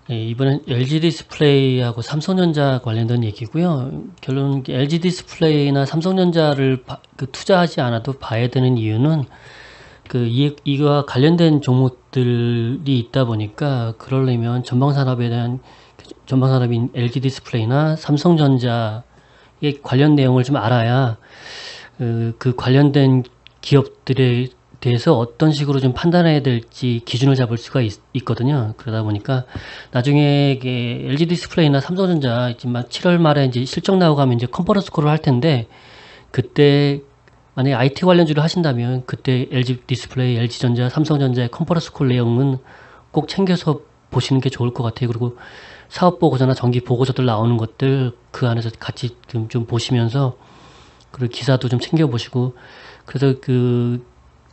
예, 이번엔 LG 디스플레이하고 삼성전자 관련된 얘기고요. 결론은 LG 디스플레이나 삼성전자를 투자하지 않아도 봐야 되는 이유는 이거와 관련된 종목들이 있다 보니까 그러려면 전방산업인 LG 디스플레이나 삼성전자의 관련 내용을 좀 알아야 그 관련된 기업들에 대해서 어떤 식으로 좀 판단해야 될지 기준을 잡을 수가 있거든요. 그러다 보니까 나중에 LG 디스플레이나 삼성전자 지금 7월 말에 이제 실적 나오고 하면 이제 컨퍼런스 콜을 할 텐데, 그때 만약에 IT 관련주를 하신다면 그때 LG 디스플레이, LG전자, 삼성전자의 컨퍼런스 콜 내용은 꼭 챙겨서 보시는 게 좋을 것 같아요. 그리고 사업 보고서나 정기 보고서들 나오는 것들 그 안에서 같이 좀 보시면서, 그리고 기사도 좀 챙겨보시고, 그래서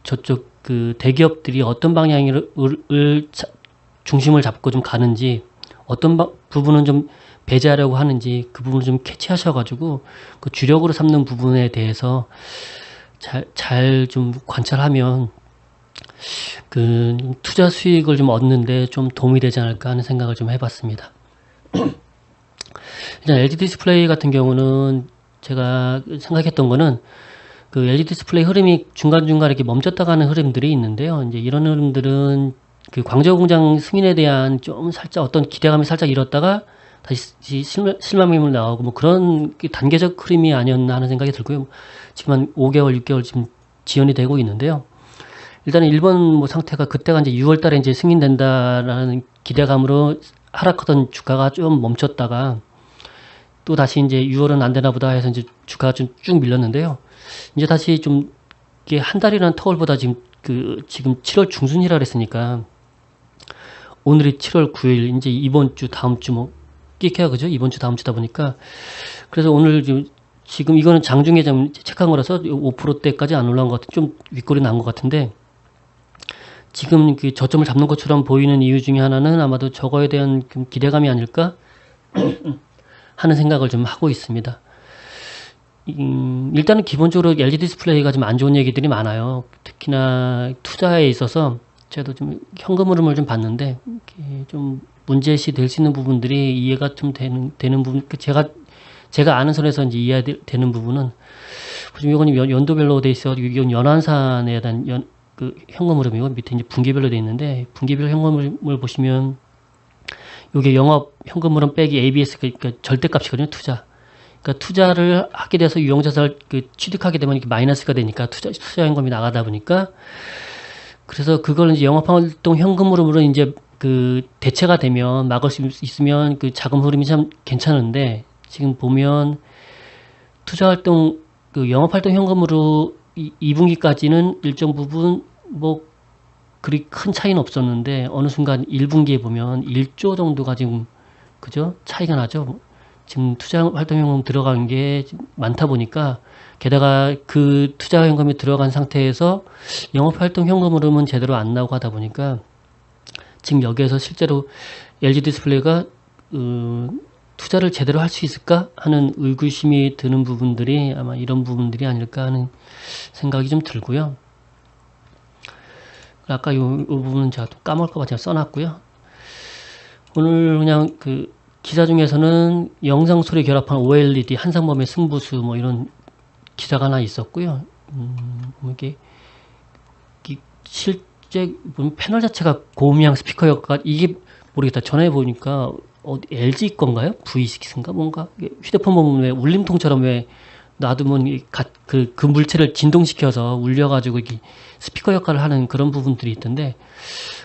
저쪽 대기업들이 어떤 방향을 중심을 잡고 좀 가는지, 어떤 부분은 좀 배제하려고 하는지 그 부분을 좀 캐치하셔가지고 그 주력으로 삼는 부분에 대해서 잘 좀 관찰하면 투자 수익을 좀 얻는데 좀 도움이 되지 않을까 하는 생각을 좀 해봤습니다. 일단 LG 디스플레이 같은 경우는 제가 생각했던 거는 LG 디스플레이 흐름이 중간중간 이렇게 멈췄다 가는 흐름들이 있는데요. 이제 이런 흐름들은 광저우 공장 승인에 대한 좀 살짝 어떤 기대감이 살짝 잃었다가 다시 실망감이 나오고 뭐 그런 단계적 흐름이 아니었나 하는 생각이 들고요. 지금 한 5개월, 6개월 지금 지연이 되고 있는데요. 일단은 일본 뭐 상태가 그때가 이제 6월 달에 이제 승인된다라는 기대감으로 하락하던 주가가 좀 멈췄다가 또 다시 이제 6월은 안 되나 보다 해서 이제 주가가 좀 쭉 밀렸는데요. 이제 다시 좀 이게 한 달이라는 터울보다 지금 7월 중순이라 그랬으니까 오늘이 7월 9일, 이제 이번 주 다음 주 뭐 끼켜야 그죠? 이번 주 다음 주다 보니까, 그래서 오늘 지금 이거는 장중에 좀 체크한 거라서 5%대까지 안 올라온 것 같은, 좀 윗골이 난 것 같은데, 지금 저점을 잡는 것처럼 보이는 이유 중에 하나는 아마도 저거에 대한 기대감이 아닐까 하는 생각을 좀 하고 있습니다. 일단은 기본적으로 LG 디스플레이가 좀 안 좋은 얘기들이 많아요. 특히나 투자에 있어서 저도 좀 현금 흐름을 좀 봤는데 좀 문제시 될 수 있는 부분들이 이해가 좀 되는 부분, 제가 아는 선에서 이제 이해되는 부분은, 이건 연도별로 돼 있어. 이건 연환산에 대한 현금 흐름이고, 밑에 이제 분기별로 돼 있는데, 분기별 현금 흐름을 보시면 이게 영업 현금 흐름 빼기 ABS, 그러니까 절대값이거든요. 투자를 하게 돼서 유형자산을 취득하게 되면 이렇게 마이너스가 되니까 투자 현금이 나가다 보니까, 그래서 그걸 이제 영업활동 현금 흐름으로 이제 대체가 되면 막을 수 있으면 자금 흐름이 참 괜찮은데, 지금 보면 투자활동 영업활동 현금으로 2분기까지는 일정 부분 뭐 그리 큰 차이는 없었는데, 어느 순간 1분기에 보면 1조 정도가 지금 그죠? 차이가 나죠. 지금 투자활동 현금 들어간 게 많다 보니까, 게다가 투자 현금이 들어간 상태에서 영업활동 현금 흐름은 제대로 안 나오고 하다 보니까, 지금 여기에서 실제로 LG 디스플레이가 투자를 제대로 할 수 있을까 하는 의구심이 드는 부분들이 아마 이런 부분들이 아닐까 하는 생각이 좀 들고요. 아까 이 부분은 제가 또 까먹을까봐 제가 써놨고요. 오늘 그냥 기사 중에서는 영상 소리 결합한 OLED 한상범의 승부수 뭐 이런 기사가 하나 있었고요. 이게 실제 패널 자체가 고음량 스피커 효과, 이게 모르겠다. 전에 보니까 LG 건가요? V6인가 뭔가 휴대폰 보면 왜 울림통처럼 왜 놔두면 그 물체를 진동시켜서 울려가지고 이게 스피커 역할을 하는 그런 부분들이 있던데,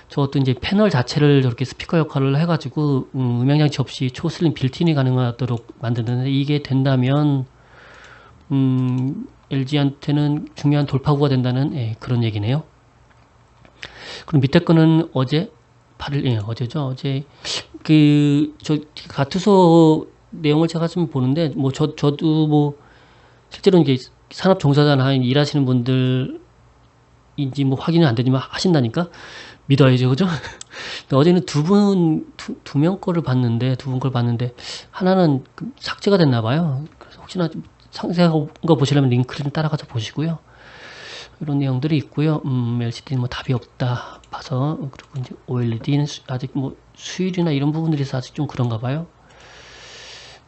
저것도 이제 패널 자체를 저렇게 스피커 역할을 해가지고 음향장치 없이 초슬림 빌트인이 가능하도록 만드는데, 이게 된다면 LG한테는 중요한 돌파구가 된다는 그런 얘기네요. 그럼 밑에 거는 어제 8일, 어제죠. 어제 저 가투소 내용을 제가 좀 보는데, 뭐 저도 뭐 실제로 이제 산업 종사자나 일하시는 분들인지 뭐 확인은 안 되지만 하신다니까 믿어야죠, 그죠? 어제는 두 명 거를 봤는데, 하나는 삭제가 됐나 봐요. 그래서 혹시나 좀 상세한 거 보시려면 링크를 좀 따라가서 보시고요. 이런 내용들이 있고요. LCD는 뭐 답이 없다 봐서, 그리고 이제 OLED는 아직 뭐 수율이나 이런 부분들이 있어서 아직 좀 그런가 봐요.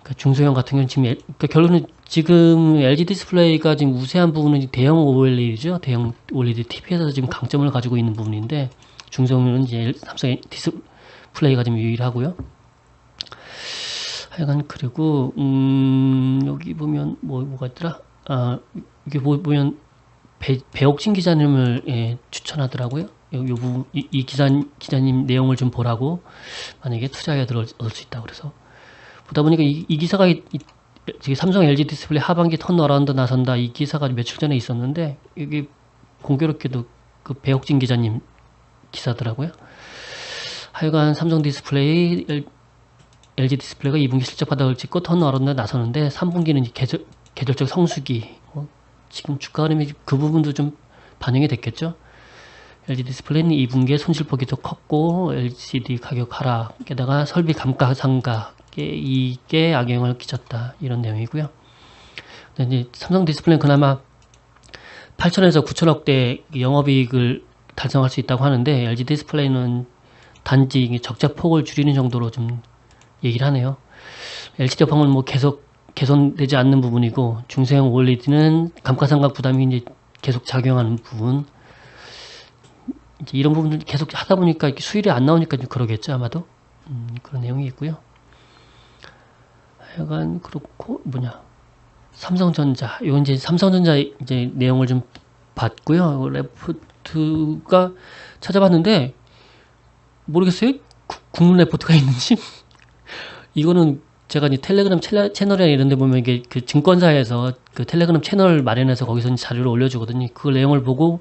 그러니까 중소형 같은 경우는 지금 그러니까 결론은 지금 LG 디스플레이가 지금 우세한 부분은 대형 OLED죠. 대형 OLED TV에서 지금 강점을 가지고 있는 부분인데 중소형은 이제 삼성 디스플레이가 좀 유일하고요. 하여간 그리고 여기 보면 뭐가 있더라? 아 이게 보면 배옥진 기자님을 추천하더라고요. 이 기자님 내용을 좀 보라고 만약에 투자에 들어올 수 있다 그래서 보다 보니까 이 기사가 지금 삼성 LG 디스플레이 하반기 턴어라운드 나선다 이 기사가 며칠 전에 있었는데 여기 공교롭게도 그 배옥진 기자님 기사더라고요. 하여간 삼성 디스플레이 LG 디스플레이가 2분기 실적 바닥을 찍고 턴어라운드 나서는데 3분기는 계절적 성수기 지금 주가 흐름이 그 부분도 좀 반영이 됐겠죠. LG 디스플레이는 2분기에 손실폭이 더 컸고 LCD 가격 하락 게다가 설비 감가상각에 이게 악영향을 끼쳤다 이런 내용이고요. 근데 이제 삼성 디스플레이는 그나마 8천에서 9천억대 영업이익을 달성할 수 있다고 하는데 LG 디스플레이는 단지 적자 폭을 줄이는 정도로 좀 얘기를 하네요. LCD 여파는 뭐 계속 개선되지 않는 부분이고 중소형 OLED는 감가상각 부담이 이제 계속 작용하는 부분 이제 이런 부분들 계속 하다 보니까 수율이 안 나오니까 좀 그러겠죠 아마도 그런 내용이 있고요. 하여간 그렇고 삼성전자 이건 이제 삼성전자 이제 내용을 좀 봤고요. 레포트가 찾아봤는데 모르겠어요. 국문 레포트가 있는지 이거는 제가 이제 텔레그램 채널이나 이런 데 보면 이게 그 증권사에서 그 텔레그램 채널 마련해서 거기서 자료를 올려주거든요. 그 내용을 보고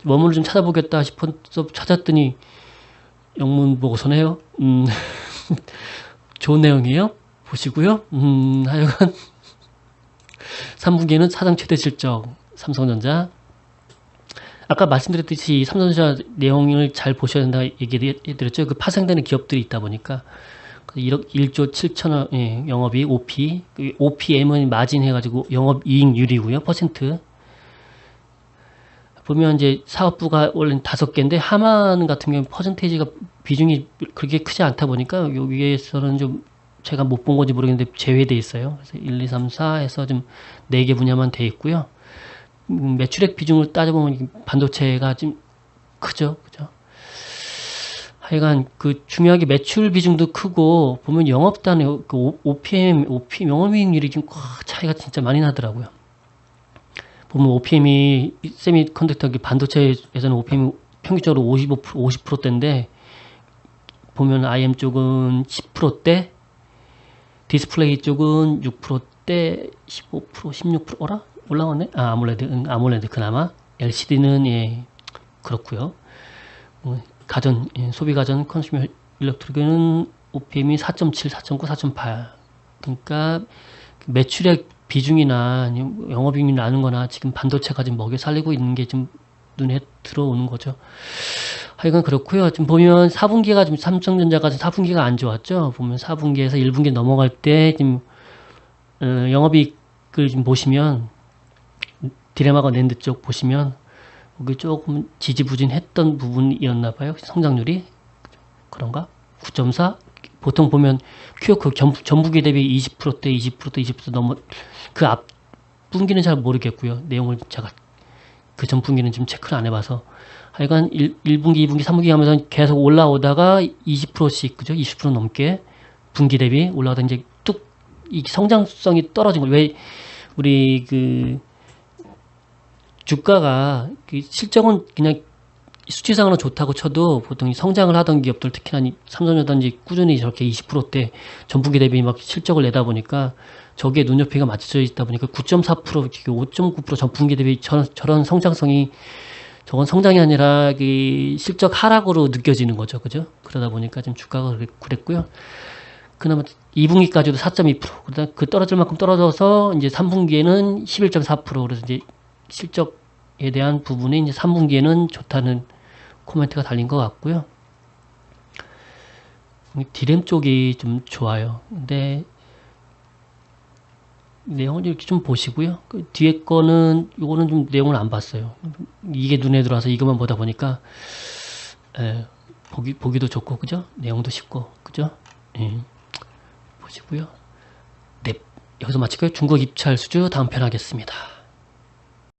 원문을 좀 찾아보겠다 싶어서 찾았더니 영문 보고서네요. 좋은 내용이에요. 보시고요. 하여간 3분기에는 사상 최대 실적 삼성전자 아까 말씀드렸듯이 삼성전자 내용을 잘 보셔야 된다 얘기해드렸죠. 그 파생되는 기업들이 있다 보니까 1조 7천억 영업이익 OP OPM은 마진 해가지고 영업이익률이고요. 퍼센트 보면 이제 사업부가 원래 5개인데 하만 같은 경우 퍼센테이지가 비중이 그렇게 크지 않다 보니까 여기에서는 좀 제가 못 본 건지 모르겠는데 제외돼 있어요. 그래서 1, 2, 3, 4 해서 좀 4개 분야만 돼 있고요. 매출액 비중을 따져보면 반도체가 좀 크죠. 그죠? 하여간 그 중요하게 매출 비중도 크고 보면 영업단의 그 OPM 영업이익률이 좀 차이가 진짜 많이 나더라고요. 보면 OPM이 세미컨덕터 반도체에서는 OPM이 평균적으로 50%대인데 보면 IM 쪽은 10%대, 디스플레이 쪽은 6%대, 15%, 16% 어라? 올라왔네? 아몰레드 그나마 LCD는 그렇고요. 소비가전 컨슈머 일렉트로닉은 OPM이 4.7, 4.9, 4.8 그러니까 매출액 비중이나 영업이익이 나는 거나 지금 반도체가 지금 먹여 살리고 있는 게 좀 눈에 들어오는 거죠. 하여간 그렇고요. 지금 보면 4분기가 지금 삼성전자가 4분기가 안 좋았죠. 보면 4분기에서 1분기 넘어갈 때 지금 영업이익을 지금 보시면 디램하고 낸드 쪽 보시면 여기 조금 지지부진했던 부분이었나 봐요. 성장률이 그런가? 9.4 보통 보면 q 전분기 대비 20%대 20% 넘어 그 앞 분기는 잘 모르겠고요. 내용을 제가 그 전 분기는 좀 체크를 안 해봐서 하여간 1분기 2분기 3분기 하면서 계속 올라오다가 20%씩 그죠? 20% 넘게 분기 대비 올라가다 이제 뚝 이 성장성이 떨어진 거 왜 우리 그 주가가 실적은 그냥 수치상으로 좋다고 쳐도 보통 성장을 하던 기업들 특히나 삼성전자든지 꾸준히 저렇게 20%대 전분기 대비 막 실적을 내다 보니까 저기에 눈높이가 맞춰져 있다 보니까 9.4% 5.9% 전분기 대비 저런 성장성이 저건 성장이 아니라 실적 하락으로 느껴지는 거죠. 그죠? 그러다 보니까 좀 주가가 그랬고요. 그나마 2분기까지도 4.2% 그러다 그 떨어질 만큼 떨어져서 이제 3분기에는 11.4% 그래서 이제 실적에 대한 부분이 이제 3분기에는 좋다는 코멘트가 달린 것 같고요. 디램 쪽이 좀 좋아요. 근데 내용을 이렇게 좀 보시고요. 그 뒤에 거는 요거는 좀 내용을 안 봤어요. 이게 눈에 들어와서 이것만 보다 보니까 보기도 좋고, 그죠? 내용도 쉽고, 그죠? 예. 보시고요. 네. 여기서 마칠까요? 중국 입찰 수주 다음 편 하겠습니다.